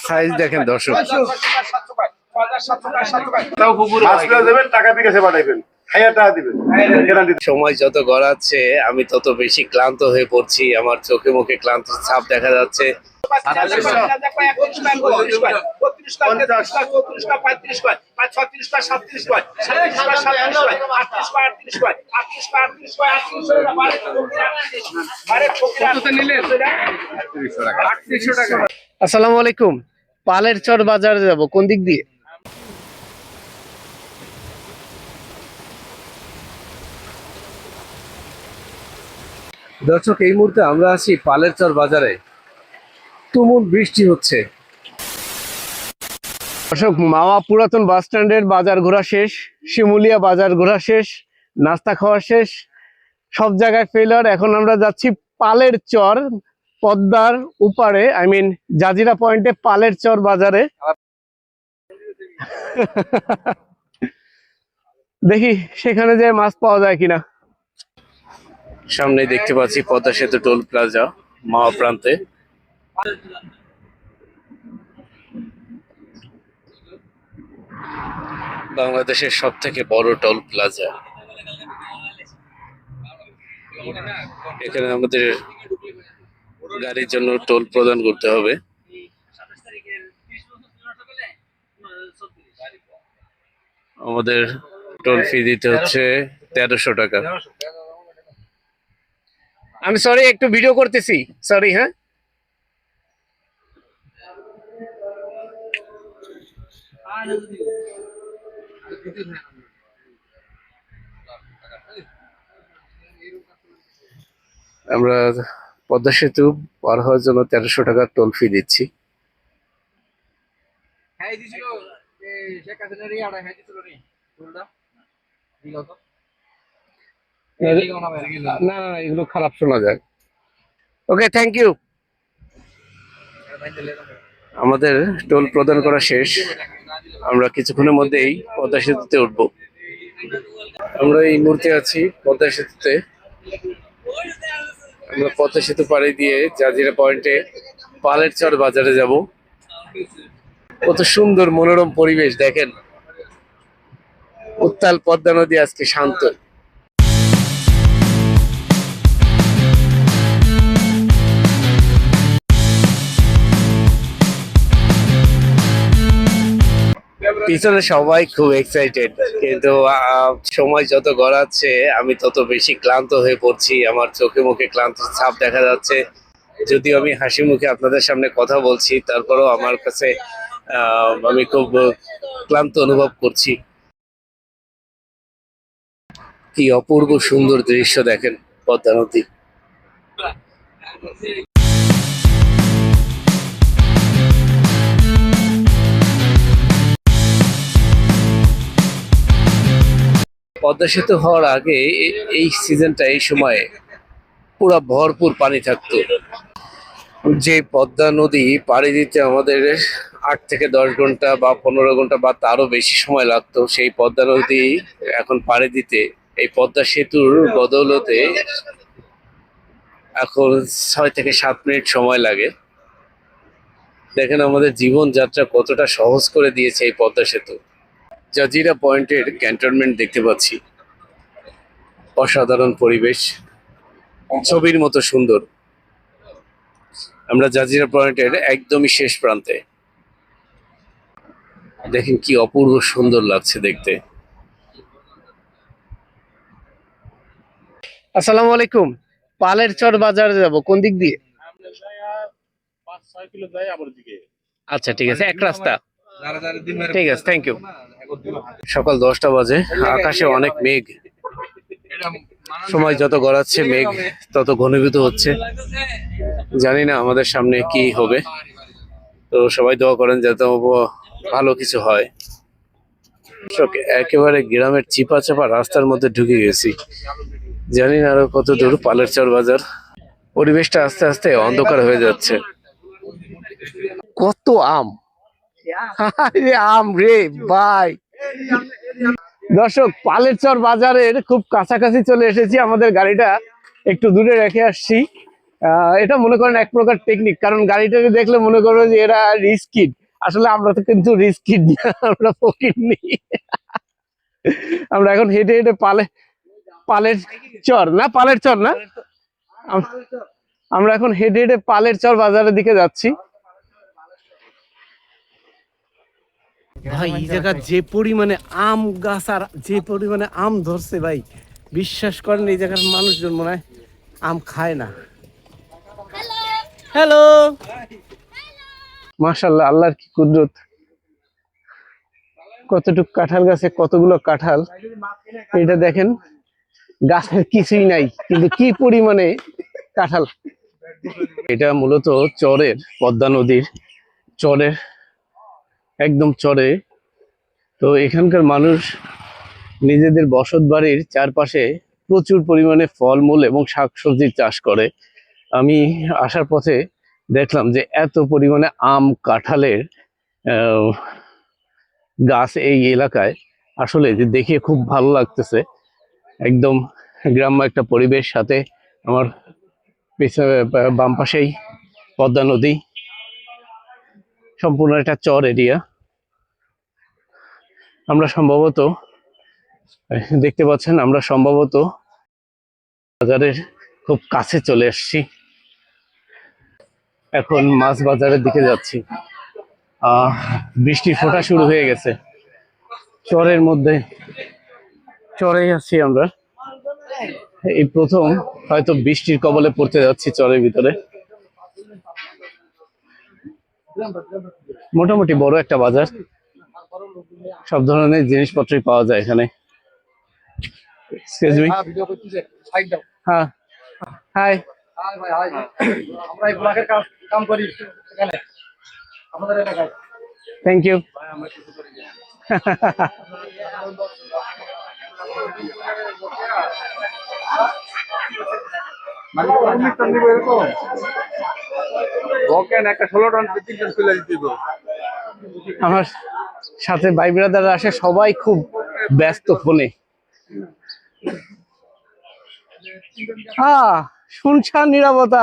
Size দেখেন দর্শক। সময় যত গড়াচ্ছে আমি তত বেশি ক্লান্ত হয়ে পড়ছি, আমার চোখে মুখে ক্লান্ত ছাপ দেখা যাচ্ছে। আসসালামু আলাইকুম। পালের চর বাজারে যাব, কোন দিক দিয়ে? দর্শক, এই মুহূর্তে আমরা আছি পালের চর বাজারে। তুমুল বৃষ্টি হচ্ছে। দর্শক, মাওয়া পুরাতন বাস স্ট্যান্ডের বাজার ঘোরা শেষ, শিমুলিয়া বাজার ঘোরা শেষ, নাস্তা খাওয়া শেষ, সব জায়গায় ফেলার। এখন আমরা যাচ্ছি পালের চর, পদ্মার উপারে, জাজিরা পয়েন্টে পালের চর বাজারে। দেখি সেখানে যে মাছ পাওয়া যায় কিনা। সামনে দেখতে পাচ্ছি পদ্মা সেতু টোল প্লাজা, মাওয়া প্রান্তে। বাংলাদেশের সব থেকে বড় টোল প্লাজা। এখানে আমাদের গাড়ির জন্য টোল প্রদান করতে হবে। আমাদের টোল ফি দিতে হচ্ছে 1300 টাকা। আমি সরি, একটু ভিডিও করতেছি, সরি। হ্যাঁ, আমরা পদ্মা সেতু পার হওয়ার জন্য 1300 টাকা টোল ফি দিচ্ছি। না না, এগুলো খারাপ শোনা যায়। ওকে, থ্যাংক ইউ। আমাদের টোল প্রদান করা শেষ। আমরা কিছুক্ষণের মধ্যেই পদ্মা সেতুতে উঠবো। আমরা এই মুহূর্তে আছি পদ্মা সেতুতে। আমরা পদ্মা সেতু পাড়ি দিয়ে জাজিরা পয়েন্টে পালের চর বাজারে যাব। কত সুন্দর মনোরম পরিবেশ দেখেন। উত্তাল পদ্মা নদী আজকে শান্ত। পিছনে সবাই খুব এক্সাইটেড, কিন্তু সময় যত গড়াচ্ছে আমি তত বেশি ক্লান্ত হয়ে পড়ছি, আমার চোখে মুখে ক্লান্ত ছাপ দেখা যাচ্ছে। যদিও আমি হাসি মুখে আপনাদের সামনে কথা বলছি, তারপরেও আমার কাছে আমি খুব ক্লান্ত অনুভব করছি। কি অপূর্ব সুন্দর দৃশ্য দেখেন পদ্মা নদী। পদ্মা সেতু হওয়ার আগে এই সিজনটা, এই সময়ে পুরা ভরপুর পানি থাকতো। যে পদ্মা নদী পাড়ি দিতে আমাদের 8 থেকে 10 ঘন্টা বা 15 ঘন্টা বা তারও বেশি সময় লাগতো, সেই পদ্মা নদী এখন পাড়ি দিতে এই পদ্মা সেতুর বদৌলতে এখন 6 থেকে 7 মিনিট সময় লাগে। দেখেন আমাদের জীবনযাত্রা কতটা সহজ করে দিয়েছে এই পদ্মা সেতু। জাজিরা পয়েন্টের ক্যান্টনমেন্ট দেখতে পাচ্ছি, অসাধারণ পরিবেশ, ছবির মতো সুন্দর। আমরা জাজিরা পয়েন্টের একদমই শেষ প্রান্তে। দেখেন কি অপূর্ব সুন্দর লাগছে দেখতে। আসসালামু আলাইকুম। পালের চর বাজারে যাব, কোন দিক দিয়ে? 5-6 কিলো যাই আবার দিকে। আচ্ছা, ঠিক আছে, এক রাস্তা। ঠিক আছে, থ্যাংক ইউ। সকাল 10টা বাজে, আকাশে অনেক মেঘ। সময় যত গড়াচ্ছে মেঘ তত ঘনীভূত হচ্ছে। জানি না আমাদের সামনে কি হবে, তো সবাই দোয়া করেন যাতে ভালো কিছু হয়। একেবারে গ্রামের চিপা চাপা রাস্তার মধ্যে ঢুকে গেছি। জানি না আরো কত দূর পালের চর বাজার। পরিবেশটা আস্তে আস্তে অন্ধকার হয়ে যাচ্ছে। কত আম, আম রে ভাই। দর্শক, পালের চর বাজারের খুব কাছাকাছি চলে এসেছি। আমাদের গাড়িটা একটু দূরে রেখে আসছি। এটা মনে করেন এক প্রকার টেকনিক, কারণ গাড়িটাকে দেখলে মনে করবে যে এরা রিস্কিড। আসলে আমরা তো কিন্তু রিস্কিড না, আমরা ফকির। আমরা এখন হেঁটে হেঁটে পালের চর না, পালের চর না, আমরা এখন হেঁটে হেঁটে পালের চর বাজারের দিকে যাচ্ছি। ভাই এই জায়গা যে পরিমাণে আম গাছ আর যে পরিমাণে আম ধরছে ভাই, বিশ্বাস করেন এই জায়গার মানুষজন মনে হয় আম খায় না। হ্যালো, মাশাআল্লাহ, আল্লাহর কি কুদরত। কতটুক কাঁঠাল গাছে কতগুলো কাঁঠাল, এটা দেখেন। গাছের কিছুই নাই কিন্তু কি পরিমাণে কাঁঠাল। এটা মূলত চরের, পদ্মা নদীর চরের, একদম চরে। তো এখানকার মানুষ নিজেদের বসত বাড়ির চারপাশে প্রচুর পরিমাণে ফলমূল এবং শাকসবজির চাষ করে। আমি আসার পথে দেখলাম যে এত পরিমাণে আম কাঁঠালের আহ, গাছ এই এলাকায়, আসলে যে দেখে খুব ভালো লাগতেছে। একদম গ্রাম্য একটা পরিবেশ, সাথে আমার পিছনে বাম পাশেই পদ্মা নদী, সম্পূর্ণ একটা চর এরিয়া। আমরা সম্ভবত দেখতে পাচ্ছেন, আমরা সম্ভবত বাজারের খুব কাছে চলে এসেছি। এখন মাছ বাজারের দিকে যাচ্ছি। বৃষ্টির ফোঁটা শুরু হয়ে গেছে চরের মধ্যে, চরেই আছি আমরা। এই প্রথম হয়তো বৃষ্টির কবলে পড়তে যাচ্ছি চরের ভিতরে। মোটামুটি বড় একটা বাজার, সব ধরনের জিনিসপত্রই পাওয়া যায় এখানে। এক্সকিউজ মি, হ্যাঁ, হাই, আমরা এই ব্লকের কাম করি এখানে আমাদের এলাকায়। Thank you. আমার সাথে ভাই ব্রাদাররা আসে, সবাই খুব ব্যস্ত ফোনে। শুনশান নীরবতা।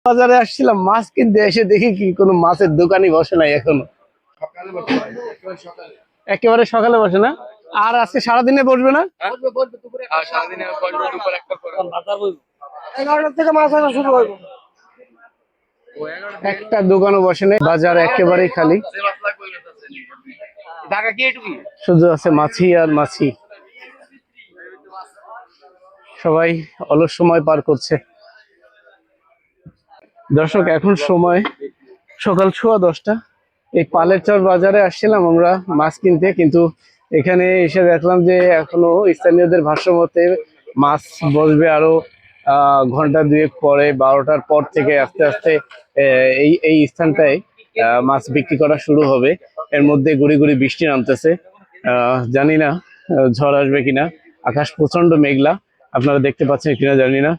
বাজারে আসছিলাম মাছ কিনতে, এসে দেখি কি কোনো মাছের দোকানই বসে নাই এখনো। একেবারে সকালে বসে না, আর আজকে সারাদিনে বসবে না? 11টা থেকে মাছ আনা শুরু হবে। একটা দোকানও বসে নেই, বাজার একেবারেই খালি, শুধু আছে মাছি আর মাছি। সবাই অলস সময় পার করছে। দর্শক, এখন সময় সকাল 10:15। এই পালের চর বাজারে আসছিলাম আমরা মাছ কিনতে, কিন্তু এখানে এসে দেখলাম যে এখনো স্থানীয়দের ভাষ্য মতে মাছ বসবে আরো ঘন্টা দুয়েক পরে, 12টার পর থেকে আস্তে আস্তে এই এই স্থানটায় মাছ বিক্রি করা শুরু হবে। এর মধ্যে গুড়ি গুড়ি বৃষ্টি নামতেছে, জানি না ঝড় আসবে কিনা। আকাশ প্রচন্ড মেঘলা, আপনারা দেখতে পাচ্ছেন কিনা জানি না।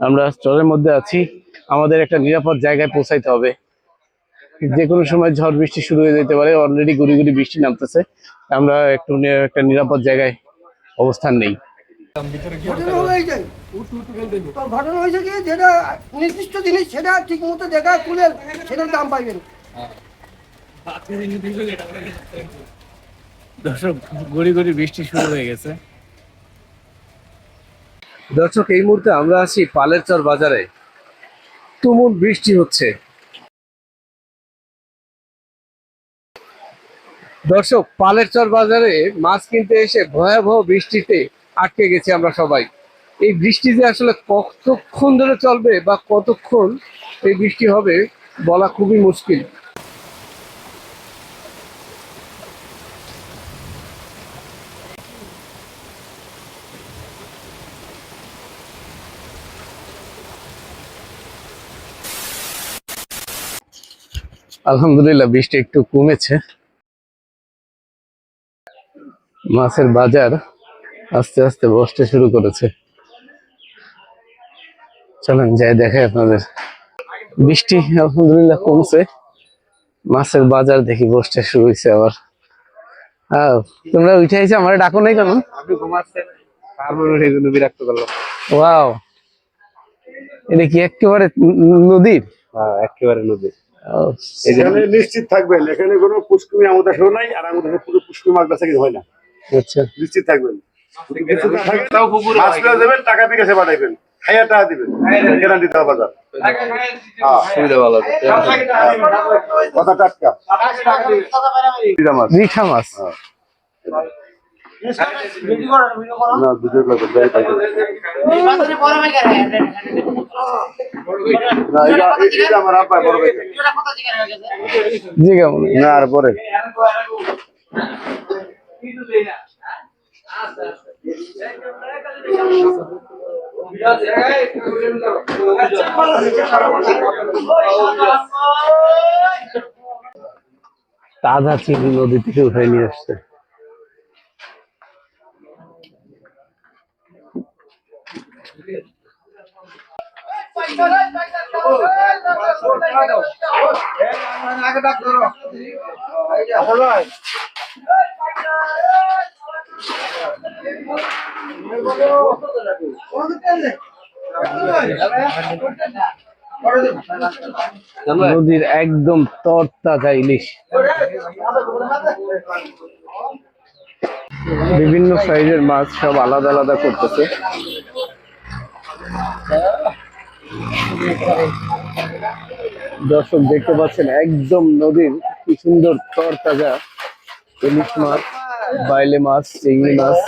আমরা চরের মধ্যে আছি, আমাদের একটা নিরাপদ জায়গায় পৌঁছাইতে হবে। যে কোনো সময় ঝড় বৃষ্টি শুরু হয়ে যেতে পারে, অলরেডি গুড়ি গুড়ি বৃষ্টি নামতেছে। আমরা একটা নিরাপদ জায়গায় অবস্থান নেই। ঘটনা হয়েছে কি, যেটা নির্দিষ্ট জিনিস সেটা ঠিক মতো দেখা তুলে সেটার দাম পাইবেন। দর্শক, গুড়ি গুড়ি বৃষ্টি শুরু হয়ে গেছে। দর্শক, এই মুহূর্তে আমরা আছি পালের চর বাজারে, তুমুল বৃষ্টি হচ্ছে। দর্শক, পালের চর বাজারে মাছ কিনতে এসে ভয়াবহ বৃষ্টিতে আটকে গেছি আমরা সবাই। এই বৃষ্টি যে আসলে কতক্ষণ ধরে চলবে বা কতক্ষণ এই বৃষ্টি হবে বলা খুবই মুশকিল। আলহামদুলিল্লাহ, বৃষ্টি একটু কমেছে। মাছের বাজার আস্তে আস্তে বসতে শুরু করেছে। চলেন যাই দেখাই আপনাদের। বৃষ্টি আলহামদুলিল্লাহ কমছে, মাছের বাজার দেখি বসতে শুরু হয়েছে আবার। তোমরা উঠে আইছো, আমার ডাকো নাই কেন? আপনি ঘুমাচ্ছেন, তারপর উঠে বিরক্ত করলাম। ওয়াও, এটা কি একেবারে নদীর? হ্যাঁ একেবারে নদী। ও, এখানে নিশ্চিত থাকবেন, এখানে কোনো পুষ্কুমি আমাদের দেশেও নাই, আর আমাদের দেশে পুরো পুষ্কুমি মাছ বেচা কিনা হয় না। আচ্ছা। নিশ্চিত থাকবেন, যদি কিছু না থাকে মাছ পেয়ে যাবেন, টাকা বিকাশে পাঠাইবেন, খাইয়া টাকা দিবেন, গ্যারান্টি দেওয়া বাজার। সুবিধা ভালো আছে। কথা টাটকা মাছ, রিঠা মাছ। না ভিডিও করতে যাই পাইবেন না, এটা আমার আব্বা বড় ভাই। জি কেমন? না আর পরে তাজা চিংড়ি নদী থেকে উঠে নিয়ে আসছে। নদীর একদম তরতাজা ইলিশ, বিভিন্ন সাইজের মাছ সব আলাদা আলাদা করতেছে। দর্শক দেখতে পাচ্ছেন একদম নদীর কি সুন্দর তরতাজা ইলিশ মাছ, বাইলে মাছ, চিংড়ি মাছ।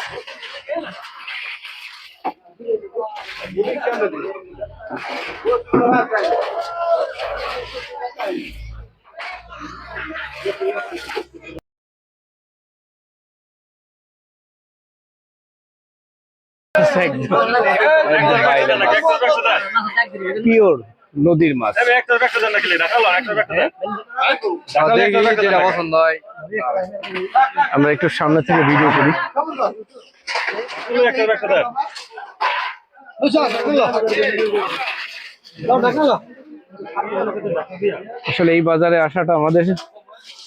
পিওর নদীর মাছ। আমরা একটু সামনে থেকে ভিডিও করি। আসলে এই বাজারে আসাটা আমাদের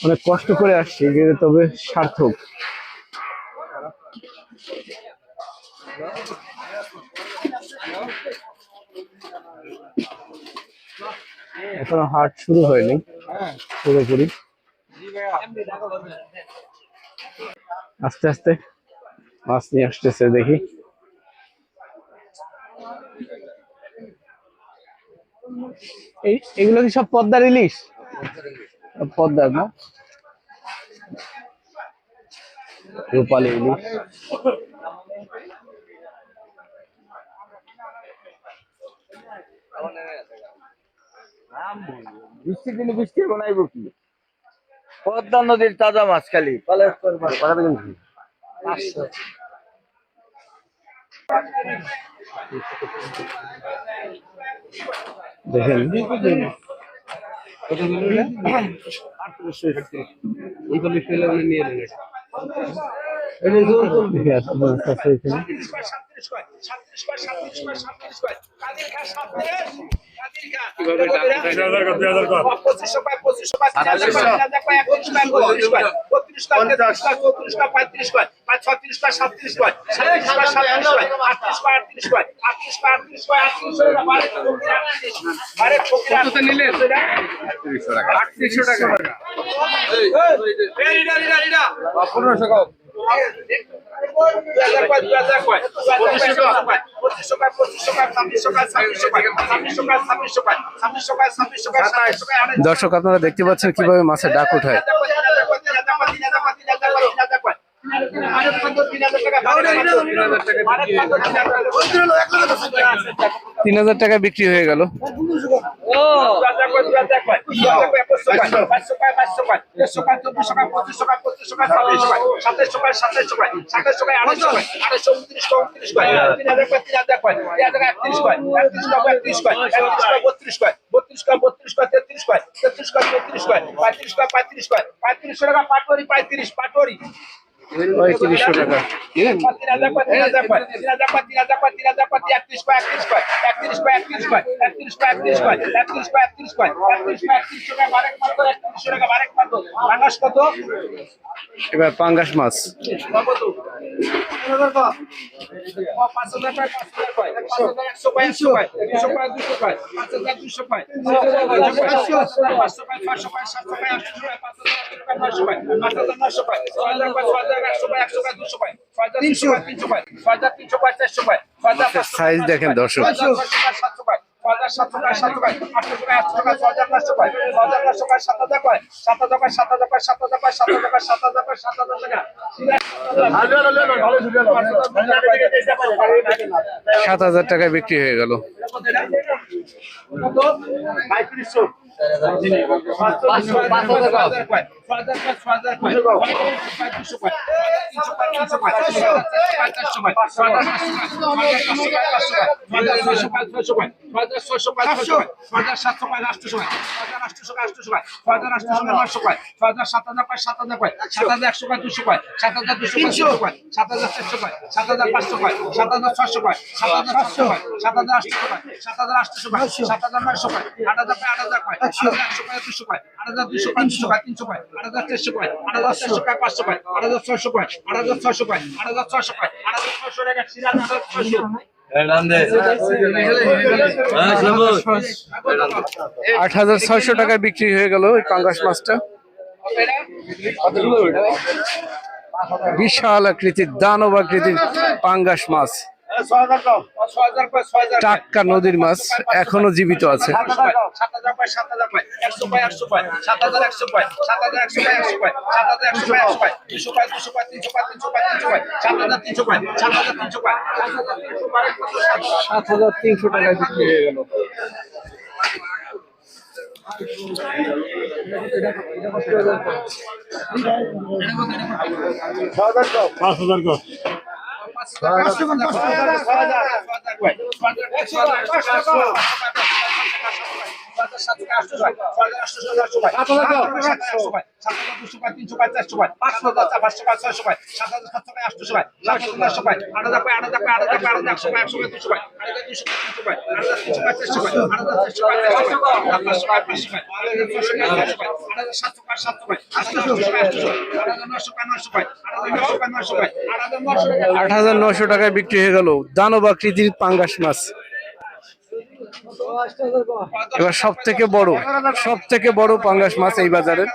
অনেক কষ্ট করে আসছি, তবে সার্থক। এখনো হাট শুরু হয়নি পুরোপুরি, আস্তে আস্তে মাছ নিয়ে আসতেছে। দেখি এগুলো কি সব পদ্মার ইলিশ? পদ্মার না, রূপালী ইলিশ। পদ্মা নদীর তাজা মাছ খালি দেখেন দর্শক আপনারা দেখতে পাচ্ছেন কিভাবে মাছের ডাক উঠায়। 3000 টাকা বিক্রি হয়ে গেল। পাটোরি 3500 টাকা। এবার পাঙ্গাস মাছ। সাইজ দেখেন দর্শক। সাত হাজার টাকায় বিক্রি হয়ে গেল। আট হাজার 600 টাকায় বিক্রি হয়ে গেল ওই পাঙ্গাস মাছটা। বিশাল আকৃতির, দানব আকৃতির পাঙ্গাস মাছ, টাটকা নদীর মাছ, এখনো জীবিত আছে। $7,300 টাকায় বিক্রি হয়ে গেল। $8,900 টাকায় বিক্রি হয়ে গেল দানব আকৃতির পাঙ্গাস মাছ। এবার সব থেকে বড় পাঙ্গাস মাছ এই বাজারের।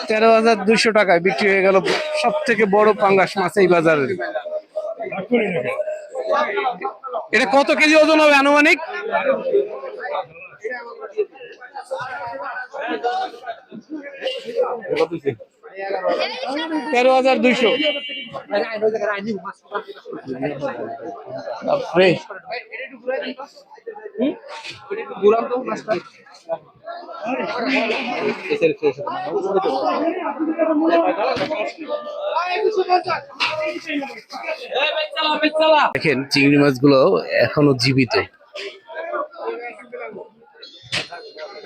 $13,200 টাকায় বিক্রি হয়ে গেল সব থেকে বড় পাঙ্গাস মাছ এই বাজারের। এটা কত কেজি ওজন হবে আনুমানিক? 13,200। দেখেন চিংড়ি মাছগুলো এখনো জীবিত।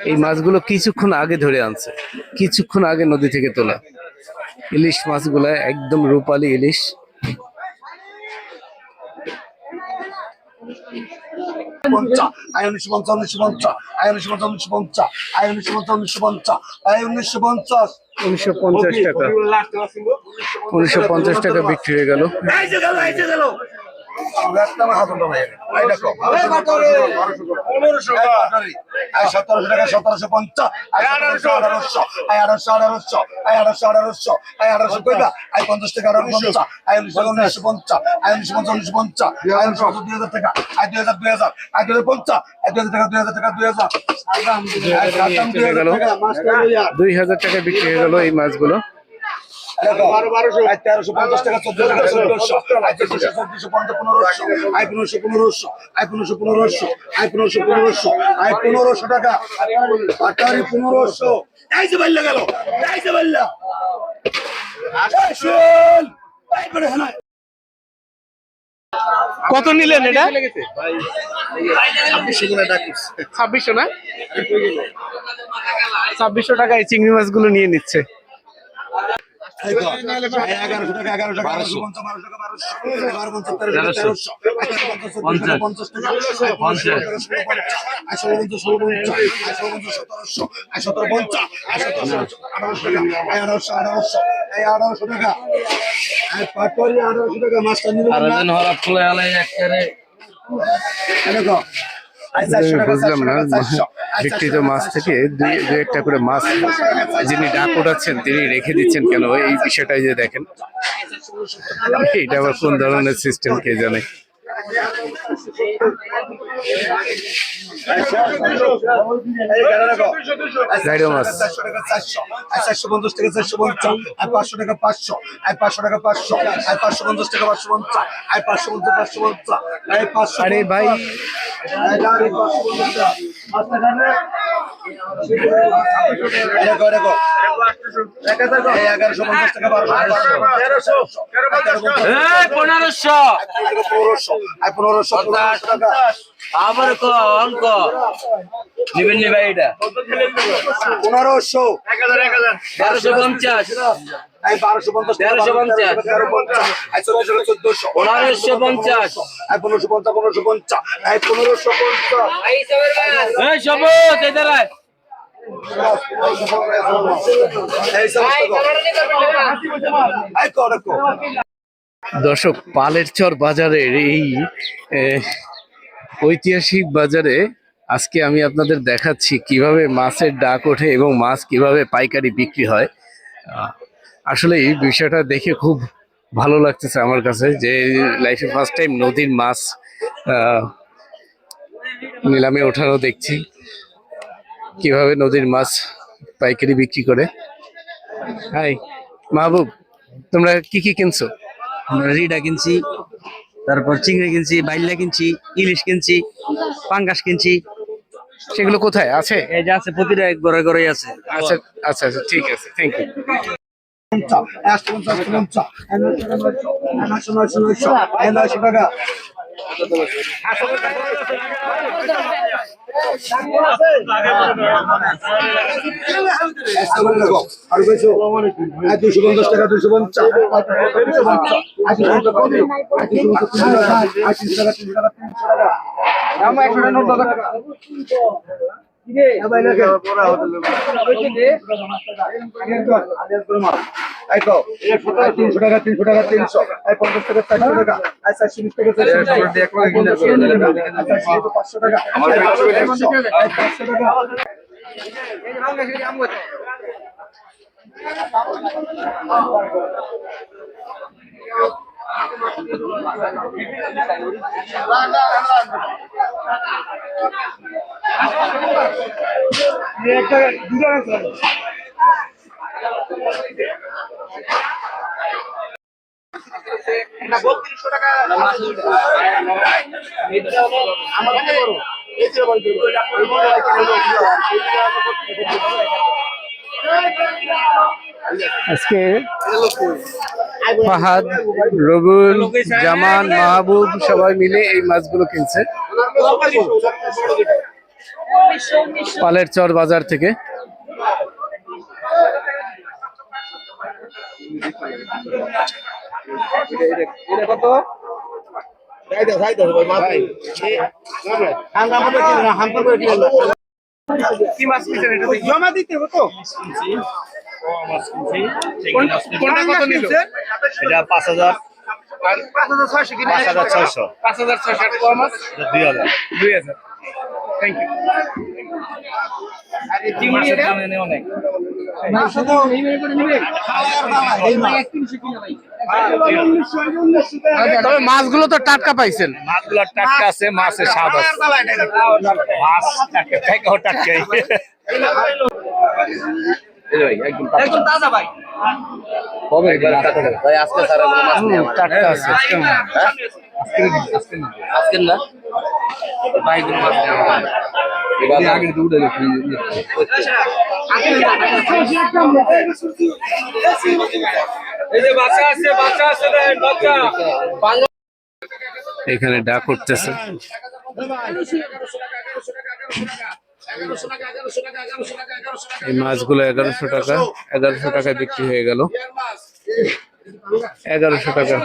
এই মাছগুলো কিছুক্ষণ আগে ধরে আনছে, কিছুক্ষণ আগে নদী থেকে তোলা। ইলিশ মাছগুলো একদম রূপালী ইলিশ। $1,950 বিক্রি হয়ে গেল। $2,000 বিক্রি হয়ে গেল এই মাছগুলো। 1350 টাকা, 1400 টাকা, 1400, 1500 টাকা, 1500 কত নিলেন এটা? 2600 না? 2600 টাকা এই চিংড়ি মাছগুলো নিয়ে নিচ্ছে। 1800 বুঝলাম না, বিক্রিত মাছ থেকে দুই একটা করে মাছ যিনি ডাক ওঠাচ্ছেন তিনি রেখে দিচ্ছেন কেন, এই বিষয়টাই যে দেখেন, এটা আবার কোন ধরনের সিস্টেম কে জানে। গাইডো মাছ 450 টাকা 450, 500 টাকা 500, 500 টাকা 500, 550 টাকা 550, 550 550, আরে ভাই আবার অঙ্ক নিবেন নি ভাই, এটা 1500, 1350, 1250, 1350, 1450, 1450, 1550, 1550, 1550, এই সবুজ এই দাঁড়ায়। দর্শক, পালেরচর বাজারের এই ঐতিহাসিক বাজারে আজকে আমি আপনাদের দেখাচ্ছি কিভাবে মাছের ডাক ওঠে এবং মাছ কিভাবে পাইকারি বিক্রি হয়। আসলে এই বিষয়টা দেখে খুব ভালো লাগতেছে আমার কাছে, যে লাইফে ফার্স্ট টাইম নদীর মাছ নিলামে ওঠানো দেখছি, কিভাবে নদীর মাছ পাইকারি বিক্রি করে। হাই মাহবুব, তোমরা কি কি কিনছো? আমরা রিডা কিনছি, তারপর চিংড়ি কিনছি, বাইল্লা কিনছি, ইলিশ কিনছি, পাঙ্গাস কিনছি। সেগুলো কোথায় আছে? এই যে আছে, প্রতিটা ঘরে ঘরেই আছে। আচ্ছা আচ্ছা আচ্ছা, ঠিক আছে, থ্যাংক ইউ। আর 250 টাকা 250, 300 টাকা 300 টাকা 300, 50 টাকা 400 টাকা, 420 টাকা 500 টাকা, 500 টাকা। আজকে ফাহাদ, রবুল, জামান, মাহবুব সবাই মিলে এই মাছগুলো কিনছে পালেরচর বাজার থেকে। কি মাছ কিনছেন? এটা জমা দিতে হতো। কোনটা কত নিল? এটা 5000, আর 5600 কিনে 5600, 5600 আর কম মাছ 2000, 2000। Thank you. আরে চিংড়ি এটা অনেক মাছ তো এই মেরে করে নিবে। তবে মাছগুলো তো টাটকা পাইছেন? মাছগুলো টাটকা আছে, মাছের স্বাদ আছে, মাছ টাটকা থেকে টাটকাই। একদম তাজা ভাই। ভাই আজকে সারা মাছ নেই আমার। টাটকা আছে। আজকে না ভাই কোনো মাছ নেই আমার। আগে দুটো এই যে বাচ্চা আছে, বাচ্চা আছে, বাচ্চা এখানে ডাক উঠতেছে। এই মাছগুলো 1100 টাকা, 1100 টাকায় বিক্রি হয়ে গেল। 1100 টাকা।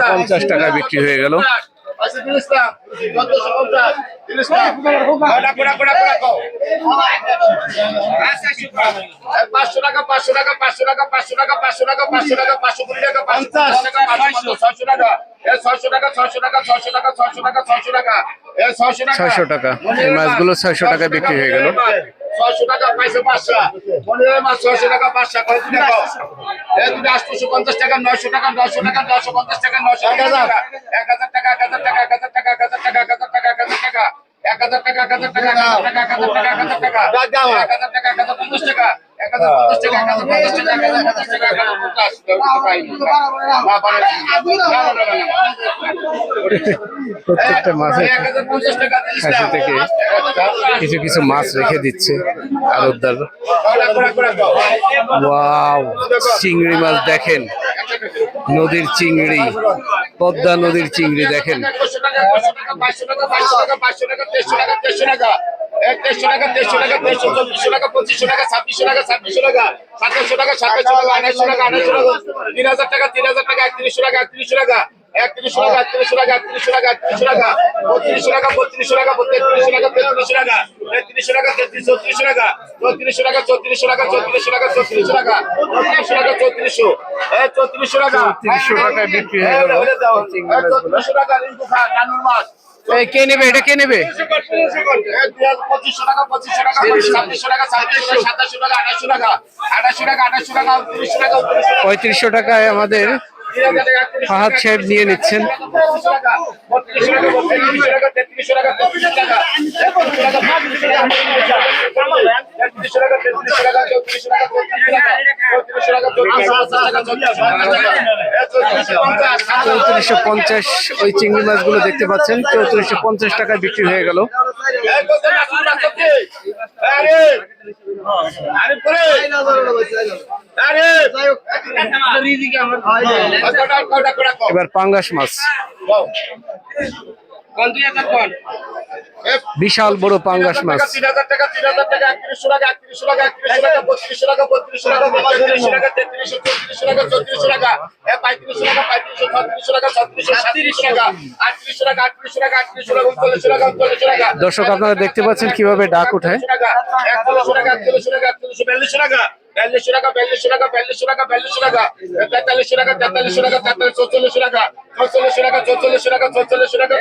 $1450 টাকা বিক্রি হয়ে গেল। $600 টাকা। এই মাছগুলো 600 টাকা বিক্রি হয়ে গেল। 600 টাকা পাইছে বাদশা, মনিরের মাছ 600 টাকা বাদশা, কয় দিন টাকা? এই দুটো 850 টাকা, 900 টাকা, 900 টাকা, 950 টাকা, 900 টাকা, 1000 টাকা, 1000 টাকা, 1000 টাকা, 1000 টাকা, 1000 টাকা, 1000 টাকা, 1000 টাকা, 1000 টাকা, 1000 টাকা, 1000 টাকা, 1000 টাকা, 1000 টাকা, 1000 টাকা, 1050 টাকা, 1050 টাকা, 1050 টাকা, 1050 টাকা, 1050 প্রত্যেকটা মাছের 1050 টাকা কাছে থেকে কিছু কিছু মাছ রেখে দিচ্ছে আড়তদার। ওয়াও, চিংড়ি মাছ দেখেন, নদীর চিংড়ি, পদ্মা নদীর চিংড়ি দেখেন। 500 টাকা, 500 টাকা, 500 টাকা, 500 টাকা, 500 টাকা, 150 টাকা, 150 টাকা, 150 টাকা, 150 টাকা, 2500 টাকা, 2600 টাকা, 2600 টাকা, 2700 টাকা, 2700 টাকা, 2800 টাকা, 2800 টাকা, 3000 টাকা, 3000 টাকা, 3100 টাকা, 3100 টাকা, 3100 টাকা, 3100 টাকা, 3100 টাকা, 3100 টাকা, 3200 টাকা, 3200 টাকা, 3300 টাকা, 3300 টাকা, 3300 টাকা, 3400 টাকা, 3400 টাকা, 3400 টাকা, 3400 টাকা, 3400 টাকা, 3400 টাকা, 3400, 3400 টাকা, 3400 টাকায় বিক্রি হয়ে গেল চিংড়ি মাছগুলো। 3400 টাকা রিঙ্কু খা নানুর মাছ। এই কে নেবে, এটা কে নেবে? 2500 টাকা, 2500 টাকা, 2600 টাকা, 2700 টাকা, 2700 টাকা, 2800 টাকা, 2800 টাকা, 2800 টাকা, 2900 টাকা, 3500 টাকায় আমাদের ফাহাদ সাহেব নিয়ে নিচ্ছেন। 3200 টাকা, 3200 টাকা, 3300 টাকা, 3300 টাকা, 3300 টাকা, 3300 টাকা, 3300 টাকা, 3300 টাকা, 3300 টাকা, 3400 টাকা, 3400 টাকা, 3450 ওই চিংড়ি মাছগুলো দেখতে পাচ্ছেন, 3450 টাকায় বিক্রি হয়ে গেল। এবার পাঙ্গাস মাছ, বিশাল বড় পাঙ্গাস মাছ। 3000 টাকা, 3000 টাকা, 3100 টাকা, 3100 টাকা, 3100 টাকা, 3200 টাকা, 3200 টাকা, 3300 টাকা, 3300, 3400 টাকা, 3400 টাকা, 3500 টাকা, 3500, 3600 টাকা, 3600, 3700 টাকা, 3800 টাকা, 3800 টাকা, 3800 টাকা, 3900 টাকা, 3900 টাকা। দর্শক আপনারা দেখতে পাচ্ছেন কিভাবে ডাক উঠায়। 4100 টাকা, 4100 টাকা, 4100 টাকা, 4200 টাকা, 4200 টাকা, 4200 টাকা, 4200 টাকা, 4200 টাকা, 4300 টাকা, 4300 টাকা, 4400 টাকা, 4400 টাকা, 4400 টাকা, 4400 টাকা,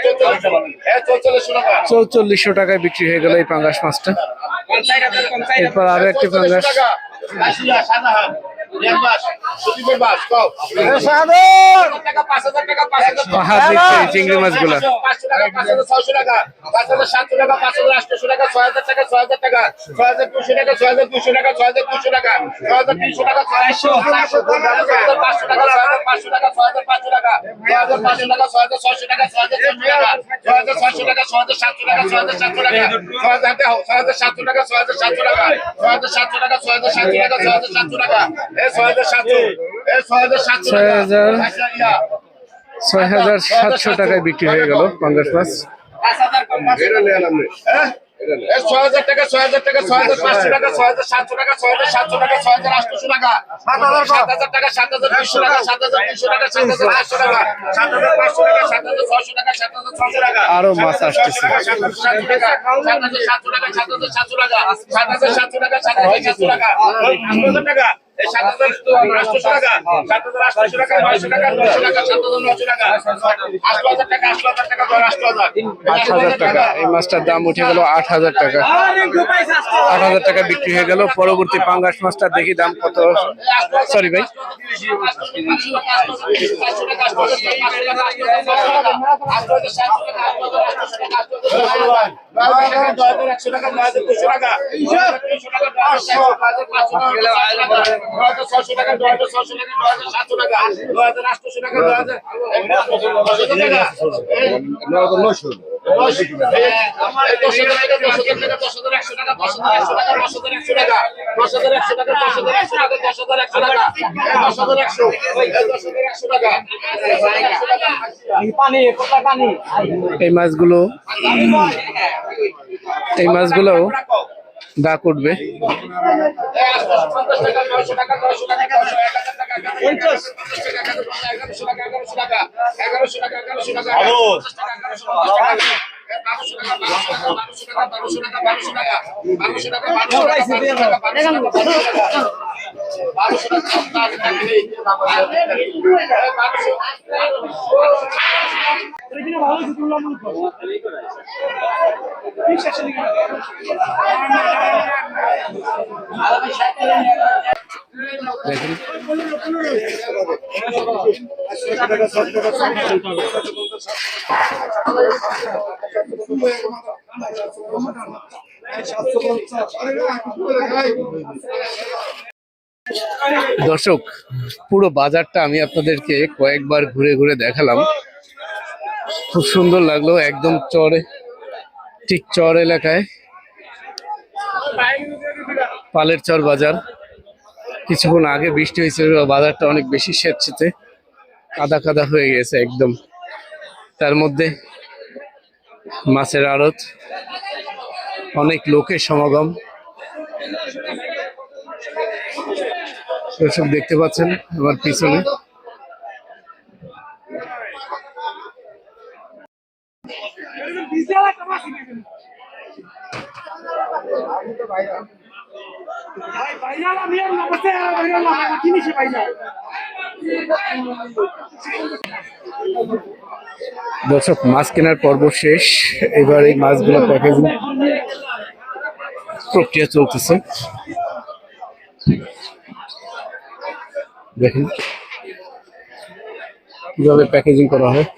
4400 টাকা, 4400 টাকায় বিক্রি হয়ে গেল এই পাঙ্গাস মাছটা। এরপর আরো একটি পাঙ্গাস। পাহাড় দেখছে এই চিংড়ি মাছগুলা। 500 টাকা, 5600 টাকা, 5700 টাকা, 5800 টাকা, 6000 টাকা, 6000 টাকা, 6200 টাকা, 6200 টাকা, 6200 টাকা, 6300 টাকা, 500 টাকা, 500 টাকা, 500 টাকা, 6500 টাকা, 6500 টাকা, 6600 টাকা, 6600 টাকা, 6600 টাকা, 6700 টাকা, 6700 টাকা, 6700 টাকা, 6700 টাকা, 6700 টাকা, 6700 টাকা, 6700 টাকা, 6700 টাকায় বিক্রি হয়ে গেল পাঙ্গাস মাছ। 6000 টাকা, 6000 টাকা, 6500 টাকা, 6700 টাকা, 6700 টাকা, 6800 টাকা, 7000 টাকা, 7200 টাকা, 7200 টাকা, 7500 টাকা, 7500 টাকা, 7600 টাকা, 7600 টাকা, আরো মাছ আসতেছে। 7700 টাকা, 7700 টাকা, 7700 টাকা, 7700 টাকা, 7700 টাকা, 8000 টাকা, 7800 টাকা, 7800 টাকা, 900 টাকা, 900 টাকা, 7900 টাকা, 8000 টাকা, 8000 টাকা, 8000 টাকা। এই মাছটার দাম উঠে গেল 8000 টাকা। 8000 টাকা বিক্রি হয়ে গেল। পরবর্তী পাঙ্গাস মাছটা দেখি দাম কত। সরি ভাই, এই মাছগুলো ডাক উঠবে। দেখেন দর্শক, পুরো বাজারটা আমি আপনাদেরকে কয়েকবার ঘুরে ঘুরে দেখালাম। খুব সুন্দর লাগলো, একদম ঠিক চর এলাকায় পালের চর বাজার। কিছুক্ষণ আগে বৃষ্টি হয়েছিল, বাজারটা অনেক বেশি স্বেচ্ছাতে কাদা কাদা হয়ে গেছে একদম। তার মধ্যে মাছের আড়ত, অনেক লোকের সমাগম। দর্শক দেখতে পাচ্ছেন আমার পিছনে। দর্শক, মাছ কেনার পর্ব শেষ। এবার এই মাছগুলো প্যাকেজিং প্রক্রিয়া চলতেছে। দেখেন কিভাবে প্যাকেজিং করা হয়।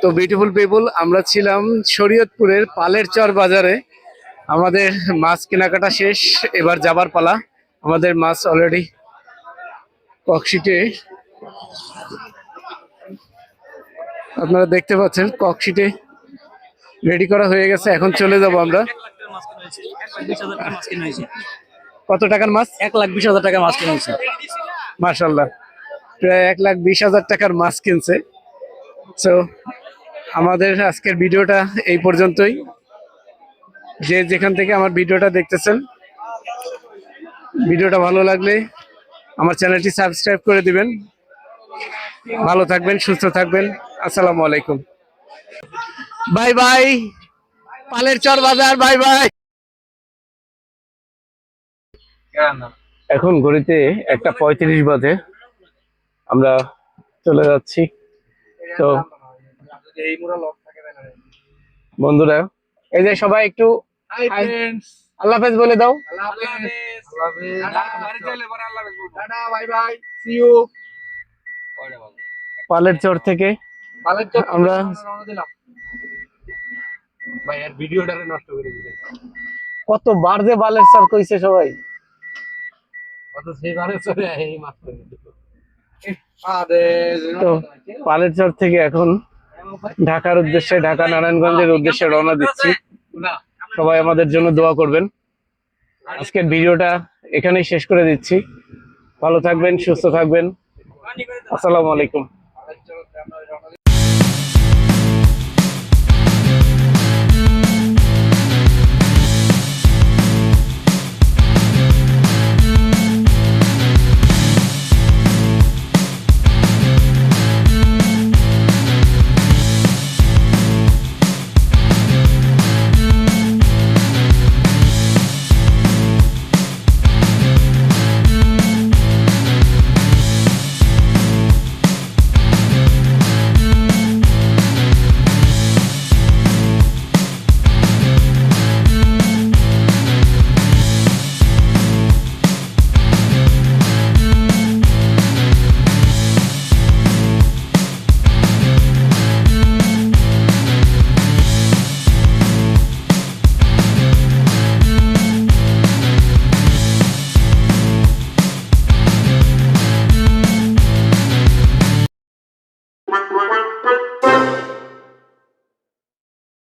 তো বিউটিফুল পিপল, আমরা ছিলাম শরীয়তপুরের পালের চর বাজারে। আমাদের মাছ কেনাকাটা শেষ, এবার যাবার পালা। আমাদের মাছ অলরেডি ককশিটে, আপনারা দেখতে পাচ্ছেন, ককশিটে রেডি করা হয়ে গেছে। এখন চলে যাব আমরা। কত টাকার মাছ? 1,20,000 টাকা মাছ কিনেছি। মাশাআল্লাহ, প্রায় 1,20,000 টাকার মাছ কিনছে। তো আমাদের আজকের ভিডিওটা এই পর্যন্তই। যে যেখান থেকে আমার ভিডিওটা দেখতেছেন, ভিডিওটা ভালো লাগলে আমার চ্যানেলটি সাবস্ক্রাইব করে দিবেন। ভালো থাকবেন, সুস্থ থাকবেন। আসসালামু আলাইকুম। Bye bye. পালের চর বাজার, বাই বাই। এখন ঘড়িতে 1:35 বাজে, আমরা চলে যাচ্ছি। তো বন্ধুরা, এই যে সবাই একটু আল্লাহ হাফেজ বলে দাও। পালের চর থেকে আমরা কতবার যে বালের চর কইছে সবাই। তো পালেরচর থেকে এখন ঢাকার উদ্দেশ্যে, ঢাকা নারায়ণগঞ্জের উদ্দেশ্যে রওনা দিচ্ছি। সবাই আমাদের জন্য দোয়া করবেন। আজকের ভিডিওটা এখানেই শেষ করে দিচ্ছি। ভালো থাকবেন, সুস্থ থাকবেন। আসসালামু আলাইকুম।